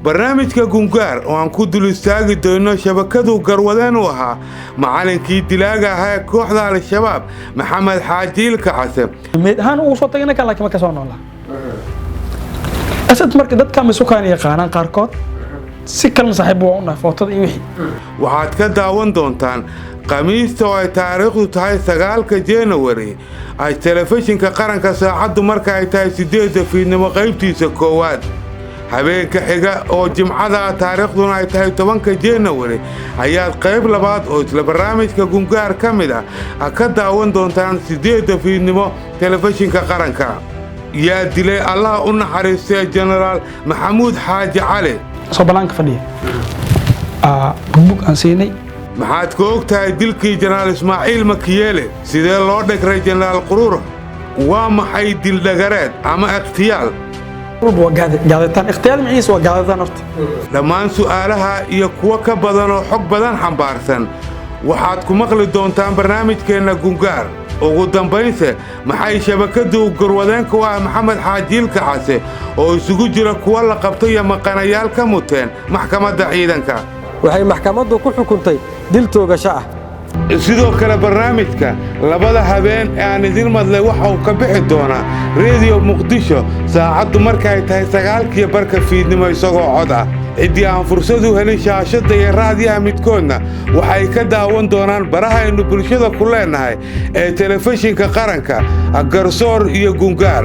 barnaamijka gungaar oo aan ku dul istaagi doono shabakadu garwadeen u ahaa macallinkii dilaaga ahaa ee kooxda al-shabaab maxamed xaaji ilka case mid ahaan uu soo tagay laakiin ma ka soo noolaa asad marka dadka masuuqaan yaqaanaan qaarkood si kale saaxiib u ah footada iyo wixii waxaad ka daawan doontaan khamiista oo ay taariikhdu tahay 9 January ay telefishinka qaranka saacadu marka ay tahay 8 fiidnimo qaybtiisa koowaad habeenka xiga oo jimcada taariikhduna ay tahay 10 January ayaad qayb labaad oo isla barnaamijka gungaar ka mid ah ka daawan doontaan 8 fiidnimo telefishinka qaranka yaa dilay Allah u naxariistay General Maxamuud Xaaji Cali soo banaanka fadhiya bug aan siinay maxaad ku ogtahay dilkii General Ismaaciil Makiyeele sidee loo dhigray General Quruur waa maxay dil dhagareed ama ikhtiyaal gaaditaan ikhtiyaal maciis waa gaaditaan horta dhammaan su'aalaha iyo kuwa ka badan oo xog badan xambaarsan waxaad ku maqli doontaan barnaamijkeena gungaar ugu dambaynse maxay shabakadu garwadeenka u ah maxamed xaaji ilka case oo isugu jira kuwa la qabtay iyo maqanayaal ka muteen maxkamadda ciidanka waxay maxkamaddu ku xukuntay dil toogasho ah sidoo kale barnaamijka labada habeen ee aan idin madlay waxa uu ka bixi doonaa Radio Muqdisho saacadu marka ay tahay 9:00 fiidnimo isagoo cod ah cidii aan fursad u helin shaashada iyo raadiyaha midkoodna waxay ka daawan doonaan baraha aynu bulshada ku leenahay ee telefishinka qaranka garsoor iyo gungaar